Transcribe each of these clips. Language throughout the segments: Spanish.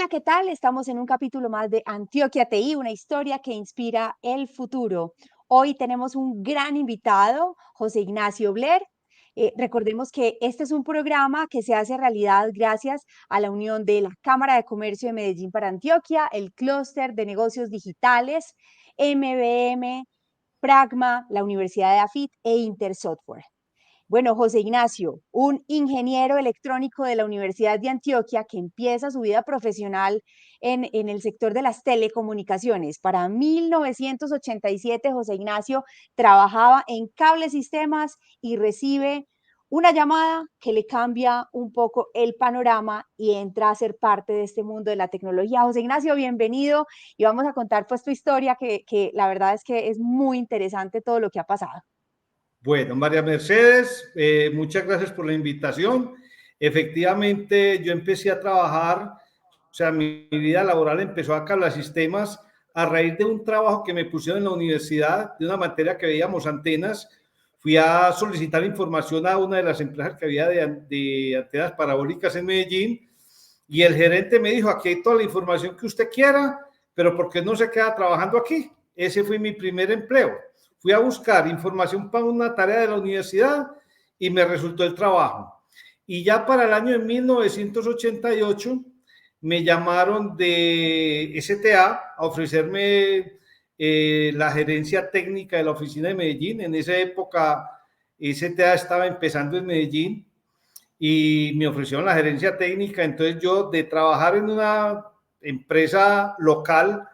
Hola, ¿qué tal? Estamos en un capítulo más de Antioquia TI, una historia que inspira el futuro. Hoy tenemos un gran invitado, José Ignacio Blair. Recordemos que este es un programa que se hace realidad gracias a la unión de la Cámara de Comercio de Medellín para Antioquia, el Clúster de Negocios Digitales, MBM, Pragma, la Universidad de AFIT e Intersoftware. Bueno, José Ignacio, un ingeniero electrónico de la Universidad de Antioquia que empieza su vida profesional en el sector de las telecomunicaciones. Para 1987, José Ignacio trabajaba en cable sistemas y recibe una llamada que le cambia un poco el panorama y entra a ser parte de este mundo de la tecnología. José Ignacio, bienvenido y vamos a contar pues tu historia que la verdad es que es muy interesante todo lo que ha pasado. Bueno, María Mercedes, muchas gracias por la invitación. Efectivamente, yo empecé a trabajar, o sea, mi vida laboral empezó acá en los sistemas a raíz de un trabajo que me pusieron en la universidad, de una materia que veíamos antenas. Fui a solicitar información a una de las empresas que había de antenas parabólicas en Medellín y el gerente me dijo, aquí hay toda la información que usted quiera, pero ¿por qué no se queda trabajando aquí? Ese fue mi primer empleo. Fui a buscar información para una tarea de la universidad y me resultó el trabajo. Y ya para el año de 1988 me llamaron de STA a ofrecerme la gerencia técnica de la oficina de Medellín. En esa época STA estaba empezando en Medellín y me ofrecieron la gerencia técnica. Entonces yo de trabajar en una empresa local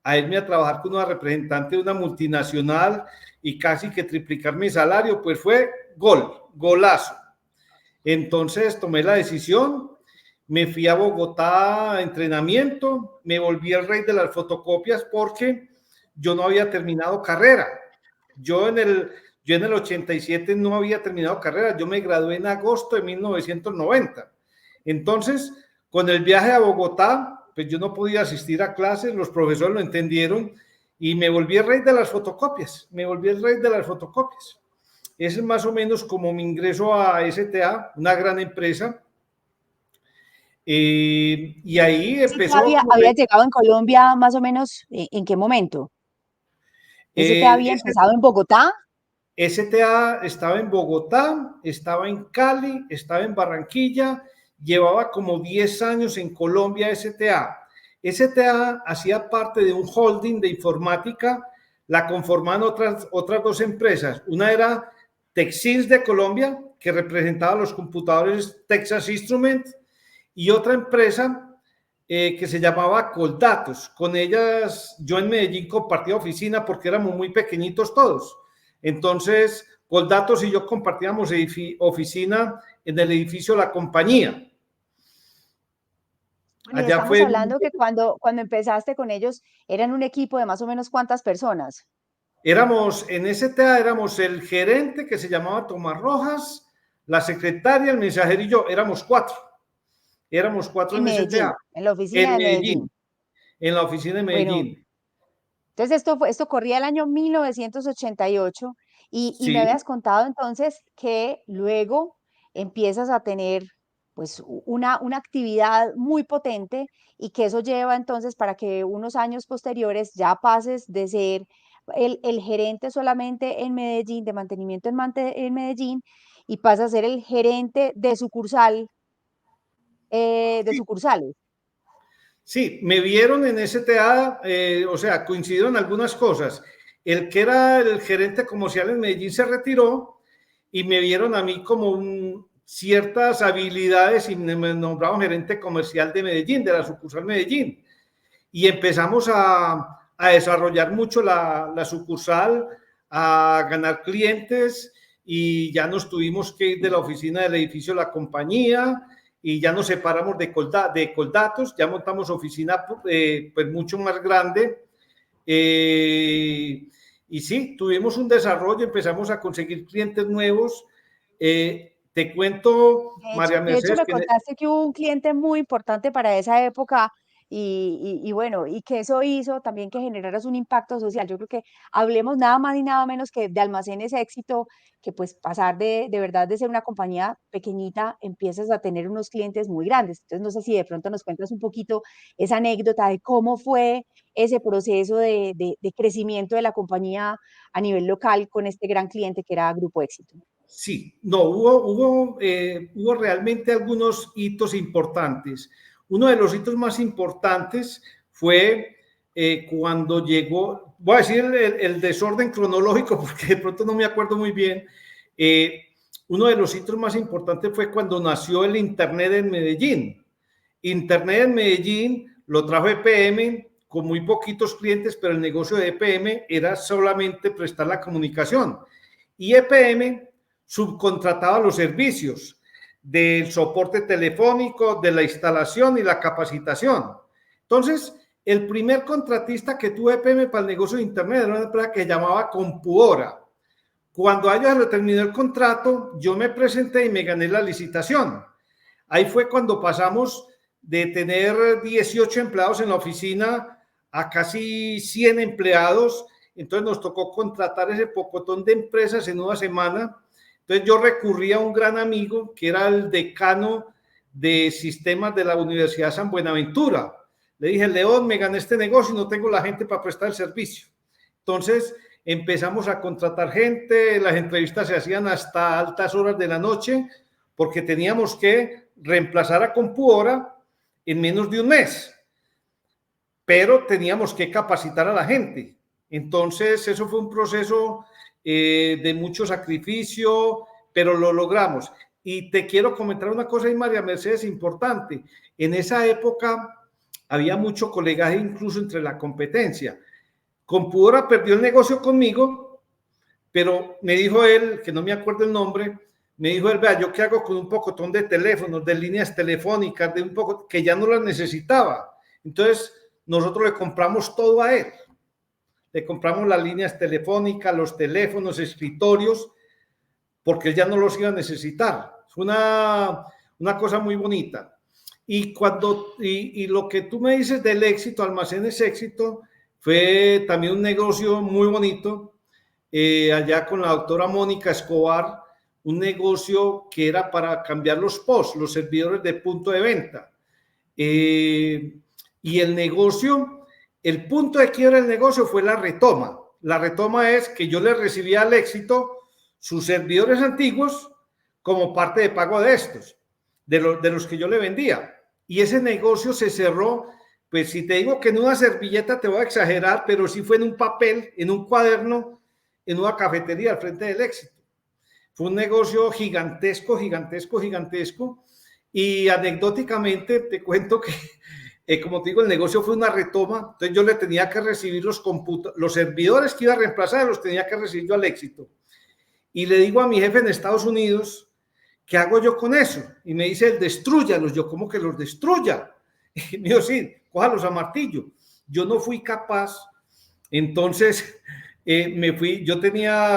a irme a trabajar con una representante de una multinacional y casi que triplicar mi salario, pues fue golazo. Entonces tomé la decisión, me fui a Bogotá a entrenamiento, me volví el rey de las fotocopias porque yo no había terminado carrera. Yo en el 87 no había terminado carrera, yo me gradué en agosto de 1990. Entonces, con el viaje a Bogotá, pues yo no podía asistir a clases, los profesores lo entendieron y me volví el rey de las fotocopias, me volví el rey de las fotocopias. Ese es más o menos como mi ingreso a STA, una gran empresa. Y ahí ¿STA empezó como había llegado en Colombia más o menos en qué momento? ¿STA había empezado en Bogotá? STA estaba en Bogotá, estaba en Cali, estaba en Barranquilla, llevaba como 10 años en Colombia STA. STA hacía parte de un holding de informática, la conformaban otras dos empresas. Una era Texins de Colombia, que representaba los computadores Texas Instruments, y otra empresa que se llamaba Coldatos. Con ellas yo en Medellín compartía oficina porque éramos muy pequeñitos todos. Entonces, Coldatos y yo compartíamos oficina en el edificio La Compañía. Bueno, y Allá estamos fue, hablando que cuando empezaste con ellos eran un equipo de más o menos ¿cuántas personas? éramos en STA, éramos el gerente que se llamaba Tomás Rojas, la secretaria, el mensajero y yo, éramos cuatro. Éramos cuatro En en STA, Medellín, en la oficina en de Medellín. Medellín, en la oficina de Bueno, Medellín. entonces esto corría el año 1988 y me Sí, habías contado entonces que luego empiezas a tener pues una actividad muy potente y que eso lleva entonces para que unos años posteriores ya pases de ser el gerente solamente en Medellín, de mantenimiento en Medellín, y pasas a ser el gerente de sucursal, de sí. sucursales. Sí, me vieron en STA, o sea, coincidieron algunas cosas. El que era el gerente comercial en Medellín se retiró y me vieron a mí como ciertas habilidades y me nombraron gerente comercial de Medellín, de la sucursal Medellín. Y empezamos a desarrollar mucho la sucursal, a ganar clientes y ya nos tuvimos que ir de la oficina del edificio La Compañía y ya nos separamos de Coldatos, ya montamos oficina pues mucho más grande y sí, tuvimos un desarrollo, empezamos a conseguir clientes nuevos. Te cuento, María De hecho, Mercedes, me que contaste que hubo un cliente muy importante para esa época, y bueno, y que eso hizo también que generaras un impacto social. Yo creo que hablemos nada más y nada menos que de Almacenes Éxito, que pues pasar de verdad de ser una compañía pequeñita, empiezas a tener unos clientes muy grandes. Entonces, no sé si de pronto nos cuentas un poquito esa anécdota de cómo fue ese proceso de crecimiento de la compañía a nivel local con este gran cliente que era Grupo Éxito. Sí, no, hubo realmente algunos hitos importantes. Uno de los hitos más importantes fue cuando llegó, voy a decir el desorden cronológico porque de pronto no me acuerdo muy bien. eh, Uno de los hitos más importantes fue cuando nació el Internet en Medellín. Internet en Medellín lo trajo EPM con muy poquitos clientes, pero el negocio de EPM era solamente prestar la comunicación. Y EPM subcontrataba los servicios del soporte telefónico, de la instalación y la capacitación. Entonces, el primer contratista que tuvo EPM para el negocio de Internet era una empresa que se llamaba Compuora. Cuando a ellos le terminó el contrato, yo me presenté y me gané la licitación. Ahí fue cuando pasamos de tener 18 empleados en la oficina a casi 100 empleados. Entonces nos tocó contratar ese pocotón de empresas en una semana. Entonces yo recurrí a un gran amigo que era el decano de sistemas de la Universidad San Buenaventura. Le dije, León, me gané este negocio y no tengo la gente para prestar el servicio. Entonces empezamos a contratar gente, las entrevistas se hacían hasta altas horas de la noche porque teníamos que reemplazar a Compuora en menos de un mes, pero teníamos que capacitar a la gente. Entonces, eso fue un proceso de mucho sacrificio, pero lo logramos. Y te quiero comentar una cosa ahí, María Mercedes, importante. En esa época había mucho colegaje incluso entre la competencia. Compudora perdió el negocio conmigo, pero me dijo él, que no me acuerdo el nombre, me dijo él, vea, ¿yo qué hago con un pocotón de teléfonos, de líneas telefónicas, de un poco que ya no las necesitaba? Entonces, nosotros le compramos todo a él. Le compramos las líneas telefónicas, los teléfonos, escritorios, porque él ya no los iba a necesitar. Fue una cosa muy bonita. Y lo que tú me dices del éxito, Almacenes Éxito, fue también un negocio muy bonito, allá con la doctora Mónica Escobar, un negocio que era para cambiar los POS, los servidores de punto de venta. Y el punto de quiebra del negocio fue la retoma. La retoma es que yo le recibía al éxito sus servidores antiguos como parte de pago de estos, de los que yo le vendía. Y ese negocio se cerró, pues si te digo que en una servilleta te voy a exagerar, pero sí fue en un papel, en un cuaderno, en una cafetería al frente del éxito. Fue un negocio gigantesco, gigantesco, gigantesco. Y anecdóticamente te cuento que, como te digo, el negocio fue una retoma. Entonces yo le tenía que recibir los servidores que iba a reemplazar, los tenía que recibir yo al éxito. Y le digo a mi jefe en Estados Unidos, ¿qué hago yo con eso? Y me dice, destruyalos. Yo, ¿cómo que los destruya? Y me dijo, sí, cójalos a martillo. Yo no fui capaz. Entonces me fui. Yo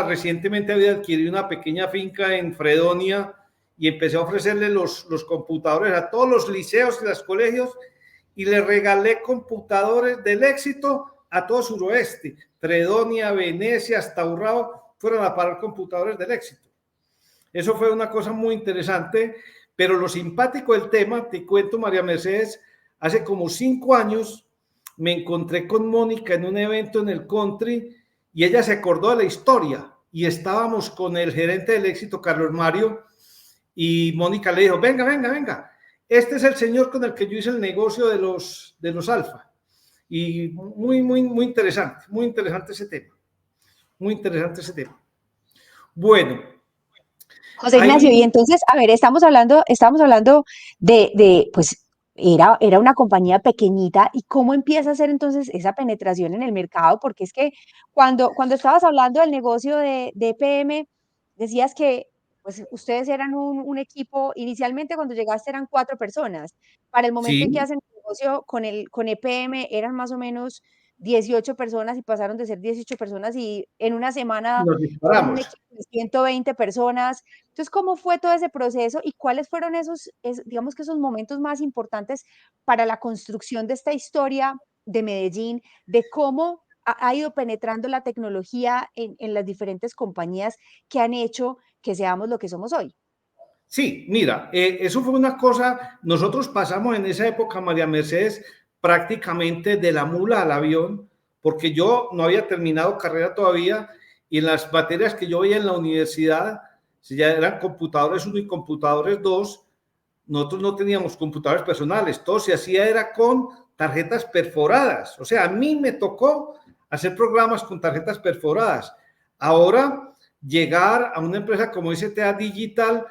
recientemente había adquirido una pequeña finca en Fredonia y empecé a ofrecerle los computadores a todos los liceos y los colegios y le regalé computadores del éxito a todo suroeste. Fredonia, Venecia, hasta Urrao fueron a parar computadores del éxito. Eso fue una cosa muy interesante, pero lo simpático del tema, te cuento, María Mercedes, hace como 5 años me encontré con Mónica en un evento en el country y ella se acordó de la historia y estábamos con el gerente del éxito, Carlos Mario, y Mónica le dijo, venga, venga, venga, este es el señor con el que yo hice el negocio de los alfa. Y muy interesante ese tema, muy interesante ese tema. Bueno, José Ignacio, y ahí entonces, a ver, estamos hablando pues, era una compañía pequeñita, ¿y cómo empieza a hacer entonces esa penetración en el mercado? Porque es que cuando estabas hablando del negocio de EPM, decías que pues, ustedes eran un equipo, inicialmente cuando llegaste eran 4 personas, para el momento en que sí, hacen el negocio con EPM eran más o menos 18 personas y pasaron de ser 18 personas y en una semana Nos son un disparamos. equipo de 120 personas. Entonces, ¿cómo fue todo ese proceso y cuáles fueron digamos que esos momentos más importantes para la construcción de esta historia de Medellín, de cómo ha ido penetrando la tecnología en las diferentes compañías que han hecho que seamos lo que somos hoy? Sí, mira, eso fue una cosa, nosotros pasamos en esa época, María Mercedes, prácticamente de la mula al avión, porque yo no había terminado carrera todavía y en las materias que yo veía en la universidad, si ya eran computadores 1 y computadores 2, nosotros no teníamos computadores personales, todo se hacía era con tarjetas perforadas, o sea, a mí me tocó hacer programas con tarjetas perforadas. Ahora, llegar a una empresa como STA Digital,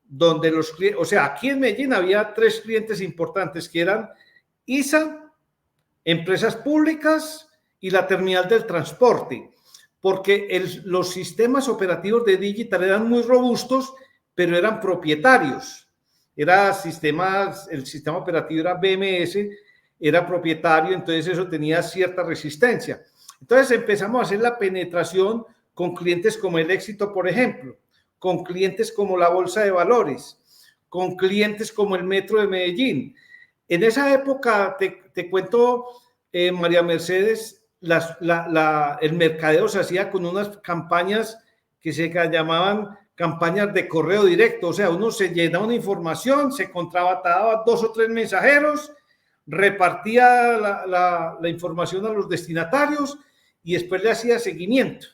donde o sea, aquí en Medellín había 3 clientes importantes que eran ISA, empresas públicas y la terminal del transporte, porque los sistemas operativos de Digital eran muy robustos, pero eran propietarios. El sistema operativo era BMS, era propietario, entonces eso tenía cierta resistencia. Entonces empezamos a hacer la penetración con clientes como el Éxito, por ejemplo, con clientes como la Bolsa de Valores, con clientes como el Metro de Medellín. En esa época, te cuento, María Mercedes, el mercadeo se hacía con unas campañas que se llamaban campañas de correo directo, o sea, uno se llenaba una información, se contrataba 2 o 3 mensajeros, repartía la información a los destinatarios y después le hacía seguimiento.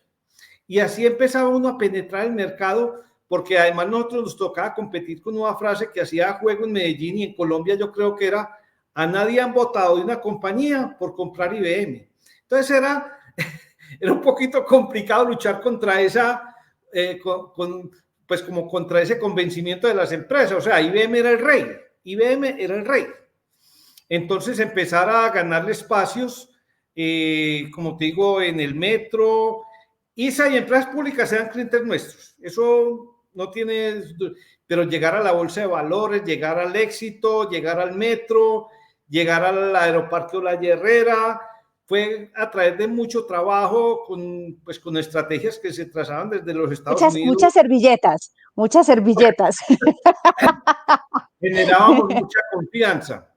Y así empezaba uno a penetrar el mercado, porque además nosotros nos tocaba competir con una frase que hacía juego en Medellín y en Colombia, yo creo que era: a nadie han votado de una compañía por comprar IBM. Entonces era un poquito complicado luchar contra pues como contra ese convencimiento de las empresas. O sea, IBM era el rey, IBM era el rey. Entonces empezar a ganarle espacios, como te digo, en el metro. ISA y empresas públicas eran clientes nuestros, eso no tiene, pero llegar a la bolsa de valores, llegar al Éxito, llegar al metro, llegar al aeropuerto La Herrera, fue a través de mucho trabajo pues, con estrategias que se trazaban desde los Estados Unidos. Muchas servilletas, muchas servilletas. Generábamos mucha confianza.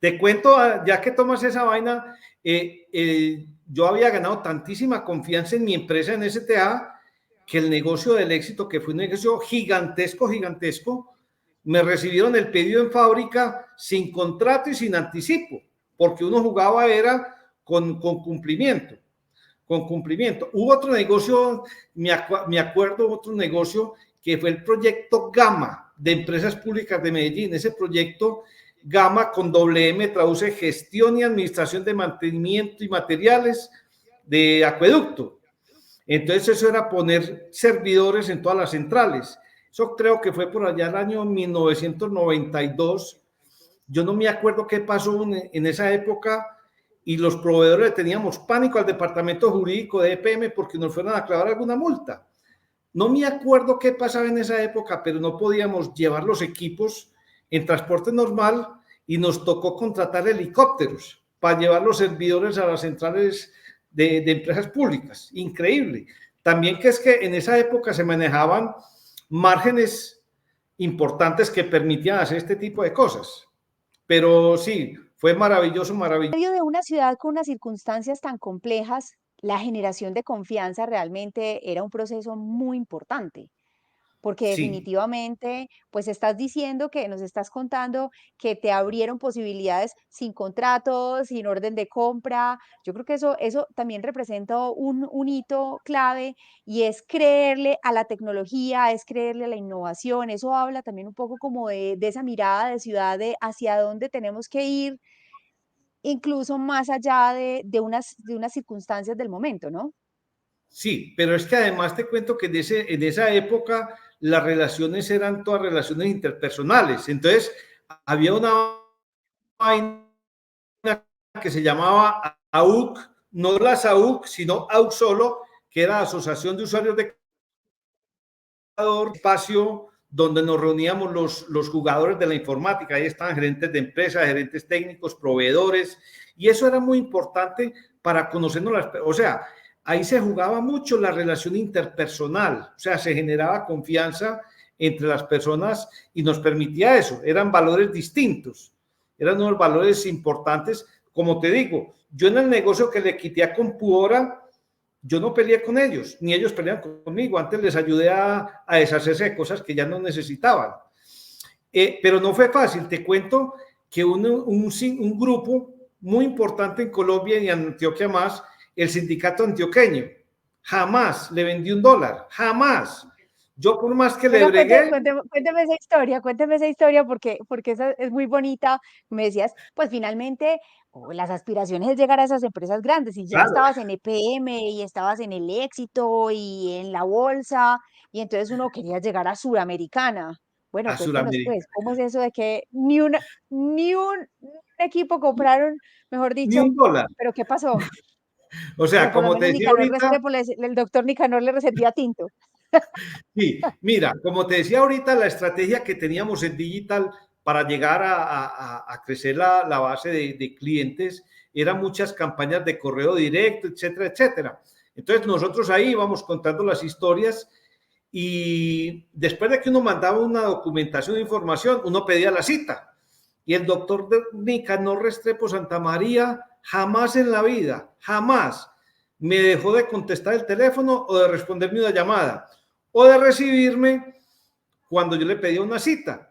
Te cuento, ya que tomas esa vaina, yo había ganado tantísima confianza en mi empresa, en STA, que el negocio del Éxito, que fue un negocio gigantesco, me recibieron el pedido en fábrica sin contrato y sin anticipo, porque uno jugaba era con cumplimiento. Hubo otro negocio, me acuerdo, otro negocio que fue el proyecto Gama de Empresas Públicas de Medellín. Ese proyecto Gama con doble M traduce gestión y administración de mantenimiento y materiales de acueducto. Entonces eso era poner servidores en todas las centrales. Eso creo que fue por allá el año 1992. Yo no me acuerdo qué pasó en esa época y los proveedores teníamos pánico al departamento jurídico de EPM porque nos fueron a clavar alguna multa. No me acuerdo qué pasaba en esa época, pero no podíamos llevar los equipos en transporte normal y nos tocó contratar helicópteros para llevar los servidores a las centrales de empresas públicas. Increíble. También que es que en esa época se manejaban márgenes importantes que permitían hacer este tipo de cosas. Pero sí, fue maravilloso, maravilloso. En medio de una ciudad con unas circunstancias tan complejas, la generación de confianza realmente era un proceso muy importante, porque Sí, definitivamente, pues estás diciendo que nos estás contando que te abrieron posibilidades sin contrato, sin orden de compra. Yo creo que eso también representa un hito clave y es creerle a la tecnología, es creerle a la innovación. Eso habla también un poco como de esa mirada de ciudad, de hacia dónde tenemos que ir incluso más allá de unas circunstancias del momento, ¿no? sí, pero es que además te cuento que en esa época las relaciones eran todas relaciones interpersonales. Entonces, había una vaina que se llamaba AUC, no la SAUC, sino AUC solo, que era Asociación de Usuarios de Espacio donde nos reuníamos los jugadores de la informática. Ahí estaban gerentes de empresas, gerentes técnicos, proveedores, y eso era muy importante para conocernos, o sea, ahí se jugaba mucho la relación interpersonal, o sea, se generaba confianza entre las personas y nos permitía eso, eran valores distintos, eran unos valores importantes, como te digo, yo en el negocio que le quité a Compuora, yo no peleé con ellos, ni ellos pelean conmigo, antes les ayudé a deshacerse de cosas que ya no necesitaban. Pero no fue fácil, te cuento que un grupo muy importante en Colombia y en Antioquia más, el sindicato antioqueño, jamás le vendí $1, jamás. Yo por más que le Bueno, bregué. cuénteme esa historia porque esa es muy bonita. Me decías, pues finalmente las aspiraciones es llegar a esas empresas grandes y ya Claro, estabas en EPM y estabas en el éxito y en la bolsa y entonces uno quería llegar a Suramericana. Bueno, a cuéntenos Sudamérica, pues, ¿cómo es eso de que ni un equipo compraron, mejor ni dicho, $1. pero qué pasó? O Pero sea, por lo como te menos decía Nicanor ahorita, Restrepo, el doctor Nicanor le servía tinto. sí, mira, como te decía ahorita, la estrategia que teníamos en digital para llegar a crecer la base de clientes eran muchas campañas de correo directo, etcétera, etcétera. Entonces nosotros ahí íbamos contando las historias y después de que uno mandaba una documentación de información, uno pedía la cita. Y el doctor Nicanor Restrepo Santamaría jamás en la vida, jamás me dejó de contestar el teléfono o de responderme una llamada o de recibirme cuando yo le pedía una cita.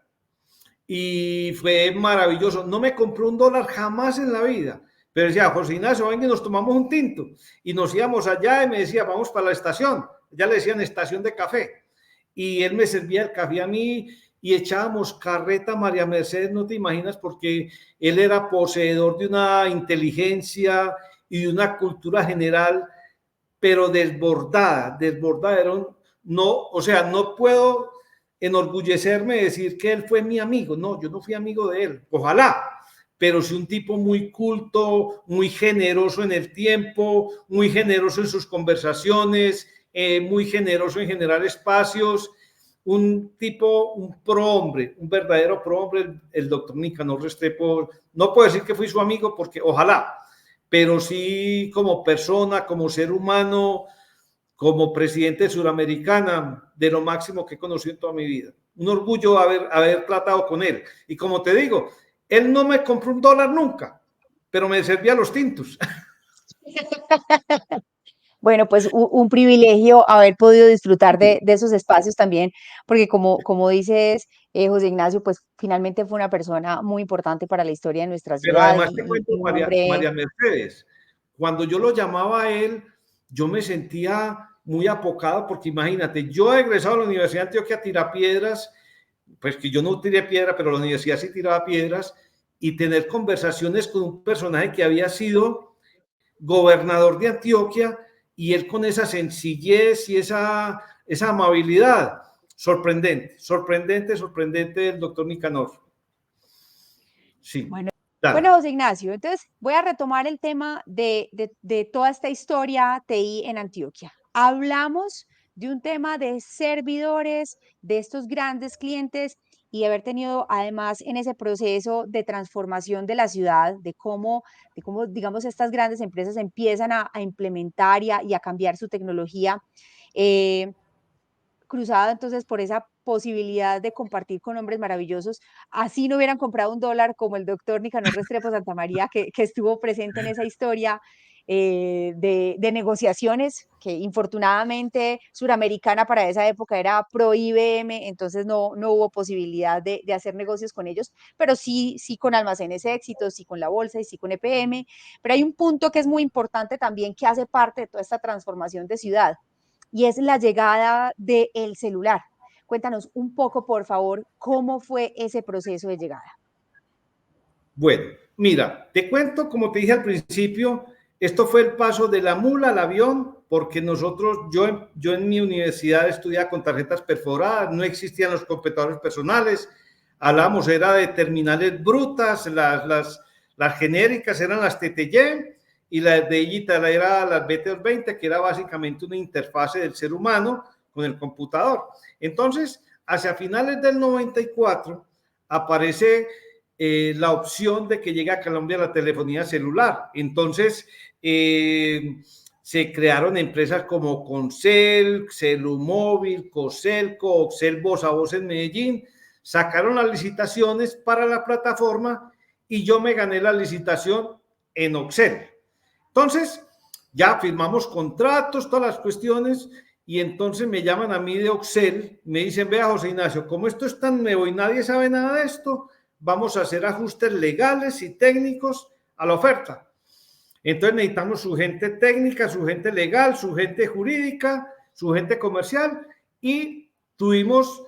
Y fue maravilloso. No me compró $1 jamás en la vida. Pero decía, José Ignacio, venga y nos tomamos un tinto. Y nos íbamos allá y me decía, vamos para la estación. Ya le decían estación de café. Y él me servía el café a mí y echábamos carreta María Mercedes, no te imaginas, porque él era poseedor de una inteligencia y de una cultura general, pero desbordada, desbordada. No, o sea, no puedo enorgullecerme de decir que él fue mi amigo. No, yo no fui amigo de él. Ojalá, pero sí un tipo muy culto, muy generoso en el tiempo, muy generoso en sus conversaciones, muy generoso en generar espacios. Un tipo, un prohombre, un verdadero prohombre, el doctor Nicanor Restrepo. No puedo decir que fui su amigo porque ojalá, pero sí como persona, como ser humano, como presidente de Suramericana, de lo máximo que he conocido en toda mi vida. Un orgullo haber tratado con él. Y como te digo, él no me compró $1 nunca, pero me servía los tintos. Bueno, pues un privilegio haber podido disfrutar de esos espacios también, porque como dices, José Ignacio, pues finalmente fue una persona muy importante para la historia de nuestra Pero ciudad además te cuento, y un hombre. María Mercedes, cuando yo lo llamaba a él, yo me sentía muy apocado porque imagínate, yo he egresado a la Universidad de Antioquia a tirar piedras, pues que yo no tiré piedra, pero la universidad sí tiraba piedras, y tener conversaciones con un personaje que había sido gobernador de Antioquia y él con esa sencillez y esa amabilidad. Sorprendente, sorprendente, sorprendente el doctor Nicanor. Sí, Bueno, dale. bueno, José Ignacio, entonces voy a retomar el tema de toda esta historia TI en Antioquia. Hablamos de un tema de servidores, de estos grandes clientes y haber tenido además en ese proceso de transformación de la ciudad, de cómo digamos, estas grandes empresas empiezan a implementar y a cambiar su tecnología. eh, Cruzada entonces por esa posibilidad de compartir con hombres maravillosos, así no hubieran comprado $1 como el doctor Nicanor Restrepo Santamaría, que estuvo presente en esa historia de negociaciones, que infortunadamente Suramericana para esa época era pro IBM, entonces no hubo posibilidad de hacer negocios con ellos, pero sí con Almacenes Éxitos, sí con la Bolsa y sí con EPM. Pero hay un punto que es muy importante también que hace parte de toda esta transformación de ciudad y es la llegada del celular. Cuéntanos un poco, por favor, cómo fue ese proceso de llegada. Bueno, mira, te cuento, como te dije al principio, esto fue el paso de la mula al avión, porque yo en mi universidad estudiaba con tarjetas perforadas, no existían los computadores personales, hablamos, era de terminales brutas, las genéricas eran las TTY y las de Digital era las BT20, que era básicamente una interfase del ser humano con el computador. Entonces, hacia finales del 94 aparece la opción de que llegue a Colombia la telefonía celular. Entonces, se crearon empresas como Concel, Celumóvil, Coselco, Oxel Voz a Voz en Medellín, sacaron las licitaciones para la plataforma y yo me gané la licitación en Oxel. Entonces, ya firmamos contratos, todas las cuestiones, y entonces me llaman a mí de Oxel, me dicen, vea José Ignacio, como esto es tan nuevo y nadie sabe nada de esto, vamos a hacer ajustes legales y técnicos a la oferta. Entonces necesitamos su gente técnica, su gente legal, su gente jurídica, su gente comercial, y tuvimos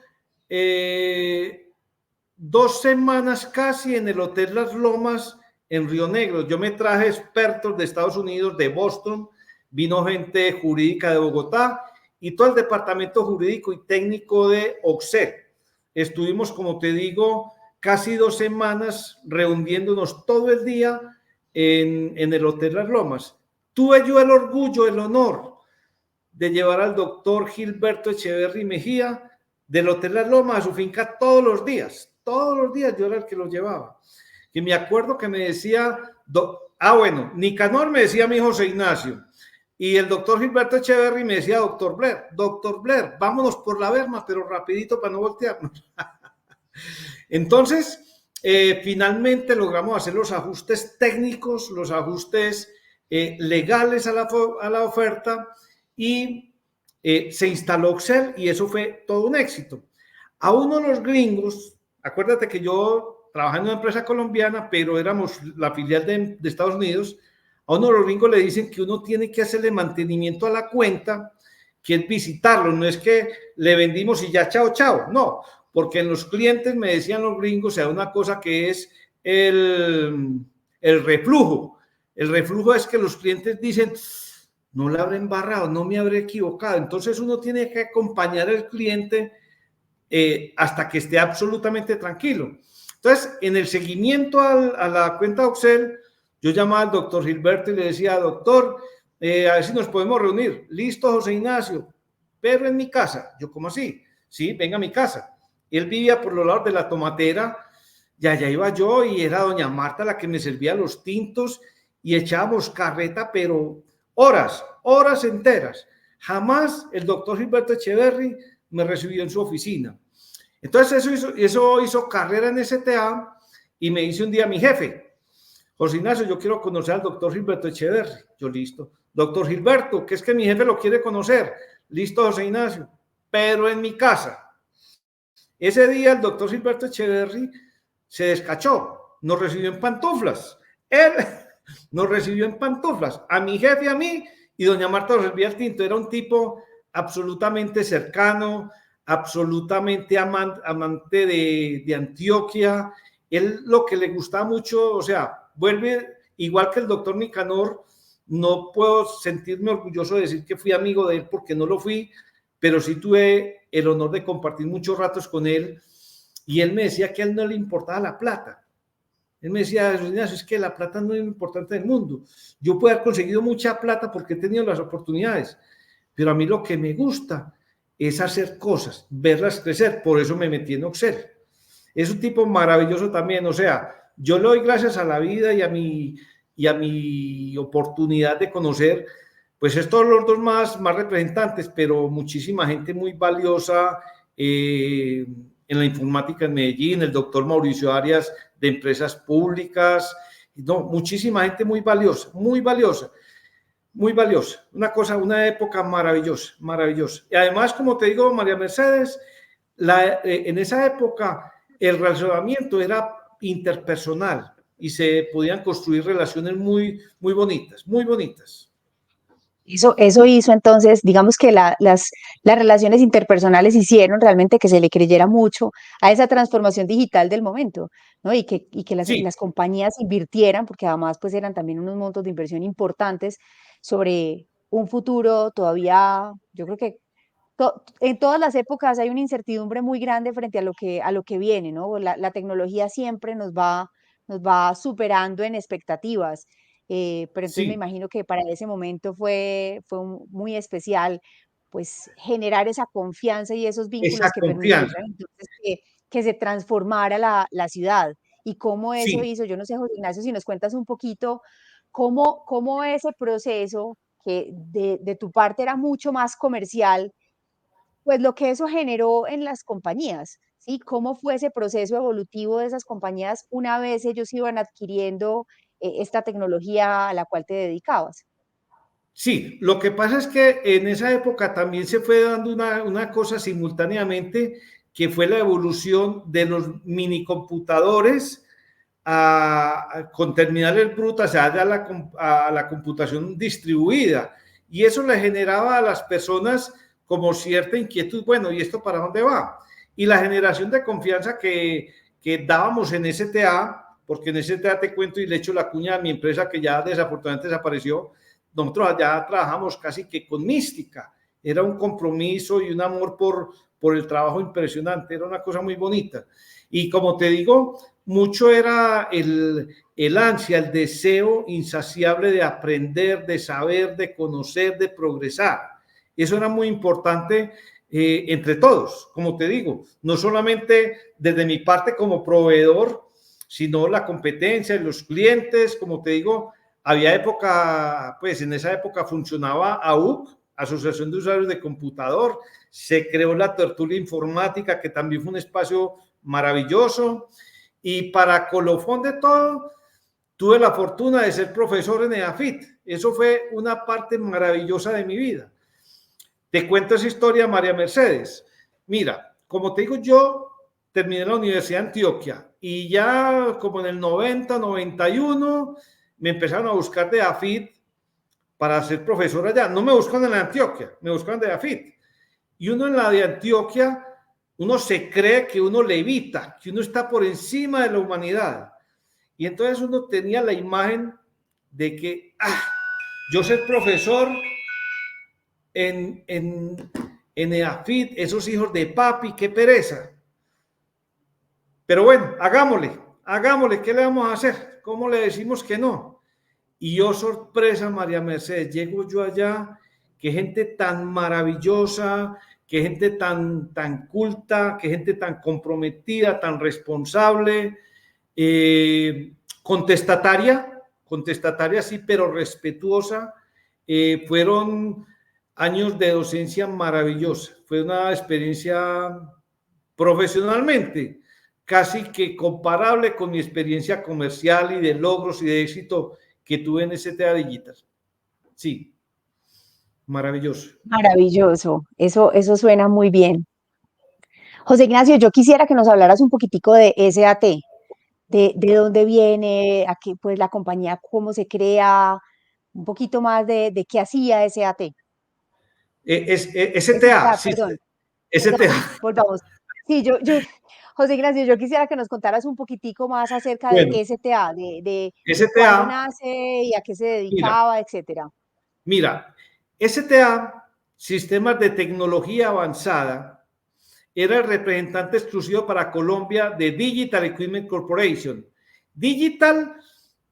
2 semanas casi en el Hotel Las Lomas en Río Negro. Yo me traje expertos de Estados Unidos, de Boston, vino gente jurídica de Bogotá y todo el departamento jurídico y técnico de Oxel. Estuvimos, como te digo, casi 2 semanas reuniéndonos todo el día en el Hotel Las Lomas. Tuve yo el orgullo, el honor de llevar al doctor Gilberto Echeverry Mejía del Hotel Las Lomas a su finca todos los días yo era el que lo llevaba. Y me acuerdo que me decía, bueno, Nicanor me decía mi José Ignacio, y el doctor Gilberto Echeverry me decía doctor Blair, vámonos por la Berma, pero rapidito para no voltearnos. Entonces, finalmente logramos hacer los ajustes técnicos, los ajustes legales a la oferta, y se instaló Oxel y eso fue todo un éxito. A uno de los gringos, acuérdate que yo trabajaba en una empresa colombiana, pero éramos la filial de Estados Unidos, a uno de los gringos le dicen que uno tiene que hacerle mantenimiento a la cuenta, que es visitarlo, no es que le vendimos y ya chao, chao, no, porque en los clientes me decían los gringos, hay una cosa que es el reflujo. El reflujo es que los clientes dicen, no le habré embarrado, no me habré equivocado. Entonces uno tiene que acompañar al cliente hasta que esté absolutamente tranquilo. Entonces, en el seguimiento a la cuenta Oxel, yo llamaba al doctor Gilberto y le decía, doctor, a ver si nos podemos reunir. Listo, José Ignacio, pero en mi casa. Yo, ¿cómo así? Sí, venga a mi casa. Él vivía por los lados de la tomatera, y allá iba yo y era doña Marta la que me servía los tintos y echábamos carreta, pero horas enteras. Jamás el doctor Gilberto Echeverry me recibió en su oficina. Entonces eso hizo carrera en STA y me dice un día mi jefe, José Ignacio, yo quiero conocer al doctor Gilberto Echeverry. Yo, listo. Doctor Gilberto, que es que mi jefe lo quiere conocer. Listo, José Ignacio, pero en mi casa. Ese día el doctor Gilberto Echeverry se descachó, nos recibió en pantuflas. Él nos recibió en pantuflas, a mi jefe, a mí, y doña Marta nos servía el tinto. Era un tipo absolutamente cercano, absolutamente amante de Antioquia. Él lo que le gustaba mucho, o sea, vuelve, igual que el doctor Nicanor, no puedo sentirme orgulloso de decir que fui amigo de él porque no lo fui, pero sí tuve el honor de compartir muchos ratos con él, y él me decía que a él no le importaba la plata. Él me decía, es que la plata no es lo importante del mundo. Yo puedo haber conseguido mucha plata porque he tenido las oportunidades, pero a mí lo que me gusta es hacer cosas, verlas crecer. Por eso me metí en Oxel. Es un tipo maravilloso también. O sea, yo le doy gracias a la vida y a mi oportunidad de conocer, pues estos los dos más representantes, pero muchísima gente muy valiosa en la informática en Medellín, el doctor Mauricio Arias de Empresas Públicas, no, muchísima gente muy valiosa, muy valiosa, muy valiosa. Una época maravillosa, maravillosa. Y además, como te digo, María Mercedes, en esa época el relacionamiento era interpersonal y se podían construir relaciones muy, muy bonitas, muy bonitas. Eso hizo entonces, digamos que las relaciones interpersonales hicieron realmente que se le creyera mucho a esa transformación digital del momento, ¿no? Y que Sí, las compañías invirtieran, porque además pues eran también unos montos de inversión importantes sobre un futuro todavía, yo creo que en todas las épocas hay una incertidumbre muy grande frente a lo que viene, ¿no? La tecnología siempre nos va superando en expectativas, pero entonces me sí, imagino que para ese momento muy especial, pues generar esa confianza y esos esa vínculos que confianza. permitieran entonces que se transformara la ciudad y cómo eso Sí, hizo, yo no sé, José Ignacio, si nos cuentas un poquito cómo ese proceso que de tu parte era mucho más comercial, pues lo que eso generó en las compañías, ¿sí? ¿Cómo fue ese proceso evolutivo de esas compañías una vez ellos iban adquiriendo esta tecnología a la cual te dedicabas? sí, lo que pasa es que en esa época también se fue dando una cosa simultáneamente, que fue la evolución de los minicomputadores con terminales brutas, o sea, a la computación distribuida. Y eso le generaba a las personas como cierta inquietud, bueno, ¿y esto para dónde va? Y la generación de confianza que dábamos en STA, porque en STA te cuento y le echo la cuña a mi empresa que ya desafortunadamente desapareció, nosotros ya trabajamos casi que con mística, era un compromiso y un amor por el trabajo impresionante, era una cosa muy bonita. Y como te digo, mucho era el ansia, el deseo insaciable de aprender, de saber, de conocer, de progresar. Eso era muy importante entre todos, como te digo, no solamente desde mi parte como proveedor, sino la competencia, los clientes, como te digo, había época, pues en esa época funcionaba AUC, Asociación de Usuarios de Computador, se creó la tertulia informática, que también fue un espacio maravilloso, y para colofón de todo, tuve la fortuna de ser profesor en EAFIT. Eso fue una parte maravillosa de mi vida. Te cuento esa historia, María Mercedes. Mira, como te digo, yo terminé la Universidad de Antioquia y ya como en el 90, 91, me empezaron a buscar de AFIT para ser profesor allá. No me buscan en la Antioquia, me buscan de AFIT. Y uno en la de Antioquia, uno se cree que uno levita, que uno está por encima de la humanidad. Y entonces uno tenía la imagen de que yo ser profesor en EAFIT, esos hijos de papi, qué pereza. Pero bueno, hagámosle, ¿qué le vamos a hacer? ¿Cómo le decimos que no? Y yo, sorpresa, María Mercedes, llego yo allá, qué gente tan maravillosa, qué gente tan culta, qué gente tan comprometida, tan responsable, contestataria sí, pero respetuosa. Fueron años de docencia maravillosa. Fue una experiencia profesionalmente casi que comparable con mi experiencia comercial y de logros y de éxito que tuve en STA Digital. Sí, maravilloso. Maravilloso, eso suena muy bien. José Ignacio, yo quisiera que nos hablaras un poquitico de SAT, de dónde viene, a qué, pues la compañía, cómo se crea, un poquito más de qué hacía SAT. STA, STA, sí, perdón, STA. perdón, volvamos. Sí, José Ignacio, yo quisiera que nos contaras un poquitico más acerca de Bueno, STA, de cuándo STA, nace y a qué se mira, dedicaba, etcétera. mira, STA, Sistemas de Tecnología Avanzada, era el representante exclusivo para Colombia de Digital Equipment Corporation. Digital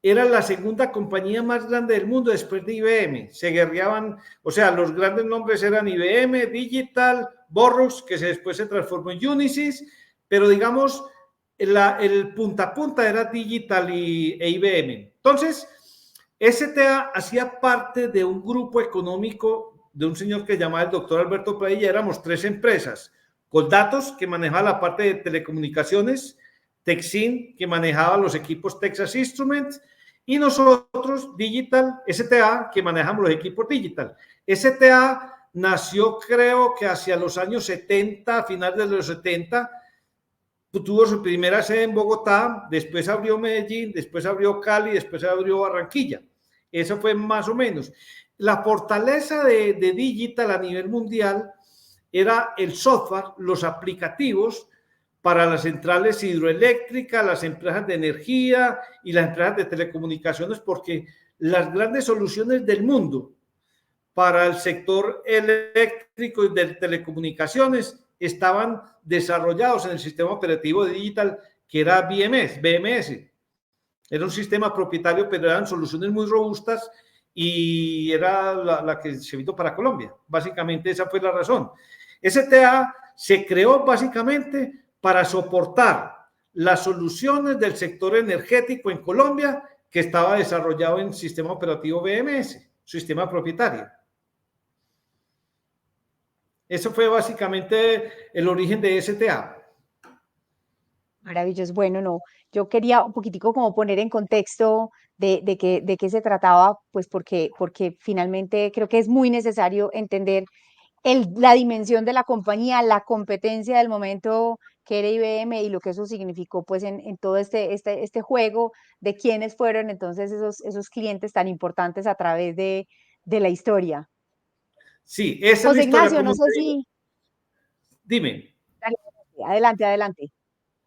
era la segunda compañía más grande del mundo después de IBM. Se guerreaban, o sea, los grandes nombres eran IBM, Digital, Borrux, que después se transformó en Unisys, pero digamos, el punta a punta era Digital e IBM. Entonces, STA hacía parte de un grupo económico de un señor que llamaba el doctor Alberto Pradilla. Éramos tres empresas: Coldatos, que manejaba la parte de telecomunicaciones; Texin, que manejaba los equipos Texas Instruments; y nosotros, Digital, STA, que manejamos los equipos Digital. STA nació, creo que hacia los años 70, a finales de los 70, tuvo su primera sede en Bogotá, después abrió Medellín, después abrió Cali, después abrió Barranquilla. Eso fue más o menos. La fortaleza de Digital a nivel mundial era el software, los aplicativos para las centrales hidroeléctricas, las empresas de energía y las empresas de telecomunicaciones, porque las grandes soluciones del mundo para el sector eléctrico y de telecomunicaciones estaban desarrollados en el sistema operativo de Digital, que era BMS. Era un sistema propietario, pero eran soluciones muy robustas y era la que se invitó para Colombia. Básicamente esa fue la razón. STA se creó básicamente para soportar las soluciones del sector energético en Colombia que estaba desarrollado en sistema operativo BMS, sistema propietario. Eso fue básicamente el origen de STA. Maravilloso. Bueno, no, yo quería un poquitico como poner en contexto de qué se trataba, pues porque finalmente creo que es muy necesario entender la dimensión de la compañía, la competencia del momento que era IBM y lo que eso significó pues en todo este juego de quiénes fueron entonces esos clientes tan importantes a través de la historia. Sí, esa es la José historia, Ignacio, no como sé te digo. si... Dime. Dale, adelante, adelante.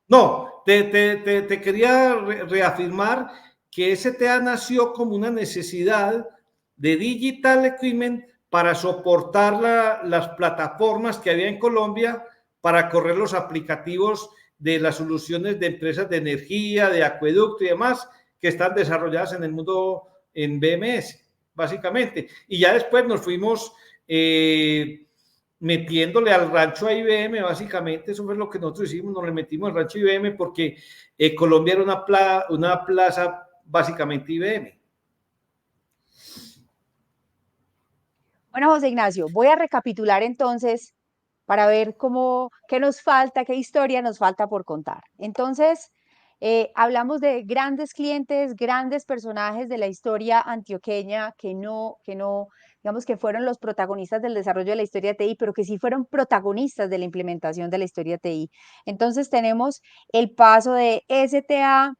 No, te quería reafirmar que STA nació como una necesidad de digital equipment para soportar las plataformas que había en Colombia para correr los aplicativos de las soluciones de empresas de energía, de acueducto y demás que están desarrolladas en el mundo en BMS, básicamente. Y ya después nos fuimos metiéndole al rancho a IBM, básicamente, eso fue lo que nosotros hicimos, nos le metimos al rancho IBM porque Colombia era una plaza básicamente IBM. Bueno, José Ignacio, voy a recapitular entonces para ver qué nos falta, qué historia nos falta por contar. Entonces, hablamos de grandes clientes, grandes personajes de la historia antioqueña digamos que fueron los protagonistas del desarrollo de la historia TI, pero que sí fueron protagonistas de la implementación de la historia TI. Entonces, tenemos el paso de STA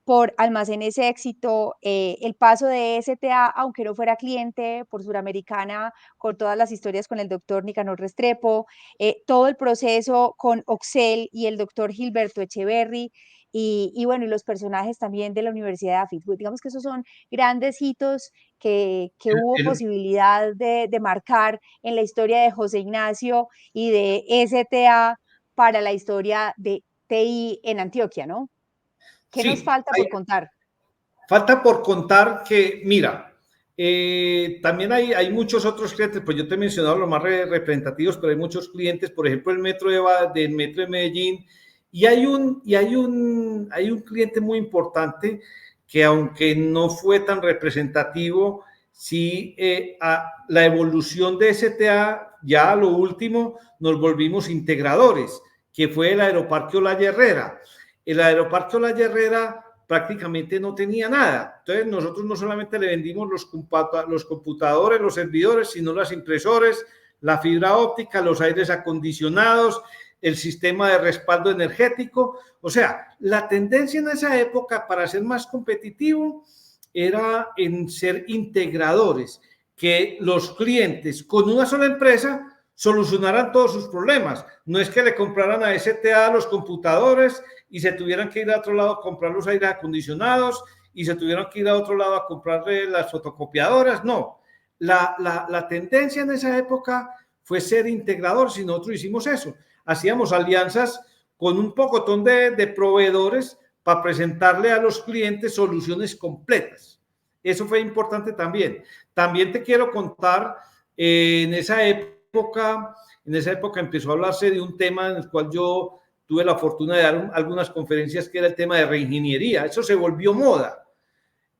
por Almacenes Éxito, el paso de STA, aunque no fuera cliente, por Suramericana, con todas las historias con el doctor Nicanor Restrepo, todo el proceso con Oxel y el doctor Gilberto Echeverry, bueno, y los personajes también de la Universidad de AFIT. Digamos que esos son grandes hitos que hubo El, posibilidad de marcar en la historia de José Ignacio y de STA para la historia de TI en Antioquia, ¿no? ¿Qué nos sí, falta por contar? falta por contar que, mira, también hay muchos otros clientes, pues yo te he mencionado los más representativos, pero hay muchos clientes, por ejemplo, el metro del metro de Medellín, hay un cliente muy importante que aunque no fue tan representativo, sí la evolución de STA, ya a lo último nos volvimos integradores, que fue el Aeroparque Olaya Herrera. El Aeroparque Olaya Herrera prácticamente no tenía nada. Entonces nosotros no solamente le vendimos los computadores, los servidores, sino las impresores, la fibra óptica, los aires acondicionados, el sistema de respaldo energético. O sea, la tendencia en esa época para ser más competitivo era en ser integradores, que los clientes con una sola empresa solucionaran todos sus problemas. No es que le compraran a STA los computadores y se tuvieran que ir a otro lado a comprar los aires acondicionados y se tuvieran que ir a otro lado a comprarle las fotocopiadoras. No, la tendencia en esa época fue ser integradores y nosotros hicimos eso. Hacíamos alianzas con un pocotón de proveedores para presentarle a los clientes soluciones completas. Eso fue importante también. También te quiero contar, en esa época empezó a hablarse de un tema en el cual yo tuve la fortuna de dar algunas conferencias, que era el tema de reingeniería. Eso se volvió moda.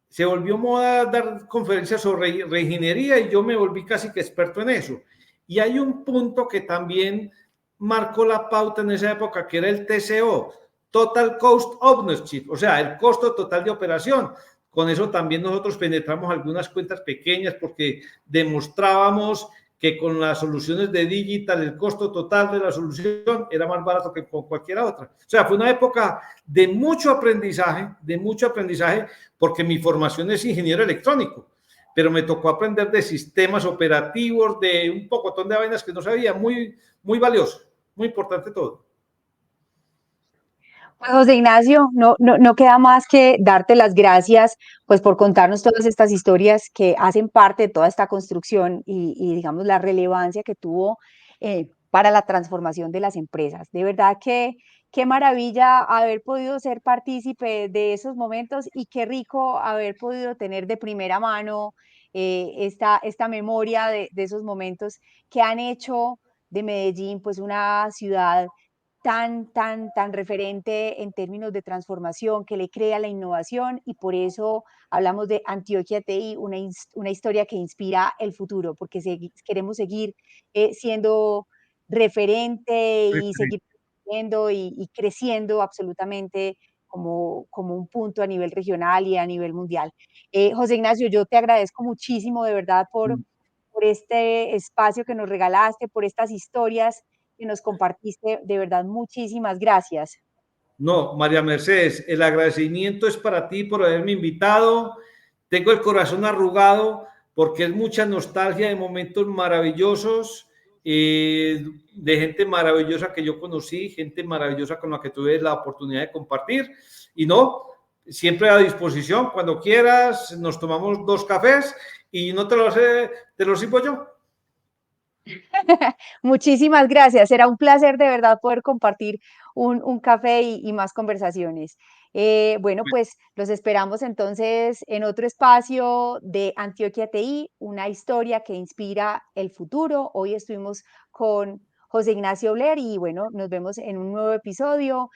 Se volvió moda dar conferencias sobre reingeniería y yo me volví casi que experto en eso. Y hay un punto que también marcó la pauta en esa época, que era el TCO, Total Cost Ownership, o sea, el costo total de operación. Con eso también nosotros penetramos algunas cuentas pequeñas porque demostrábamos que con las soluciones de digital el costo total de la solución era más barato que con cualquier otra. O sea, fue una época de mucho aprendizaje, porque mi formación es ingeniero electrónico, pero me tocó aprender de sistemas operativos, de un pocotón de vainas que no sabía, muy valioso, muy importante todo. Pues José Ignacio, no queda más que darte las gracias pues por contarnos todas estas historias que hacen parte de toda esta construcción y digamos la relevancia que tuvo para la transformación de las empresas. De verdad que qué maravilla haber podido ser partícipe de esos momentos y qué rico haber podido tener de primera mano esta memoria de esos momentos que han hecho de Medellín pues una ciudad tan referente en términos de transformación, que le crea la innovación y por eso hablamos de Antioquia TI, una historia que inspira el futuro, porque queremos seguir siendo referente y seguir creciendo y creciendo absolutamente como un punto a nivel regional y a nivel mundial. José Ignacio, yo te agradezco muchísimo de verdad por este espacio que nos regalaste, por estas historias que nos compartiste. De verdad, muchísimas gracias. No, María Mercedes, el agradecimiento es para ti por haberme invitado. Tengo el corazón arrugado porque es mucha nostalgia de momentos maravillosos, de gente maravillosa que yo conocí, gente maravillosa con la que tuve la oportunidad de compartir. Y no, siempre a disposición, cuando quieras, nos tomamos 2 cafés y no te te lo sirvo yo. Muchísimas gracias. Será un placer de verdad poder compartir un café y más conversaciones. Bueno, pues los esperamos entonces en otro espacio de Antioquia TI, una historia que inspira el futuro. Hoy estuvimos con José Ignacio Blair y bueno, nos vemos en un nuevo episodio.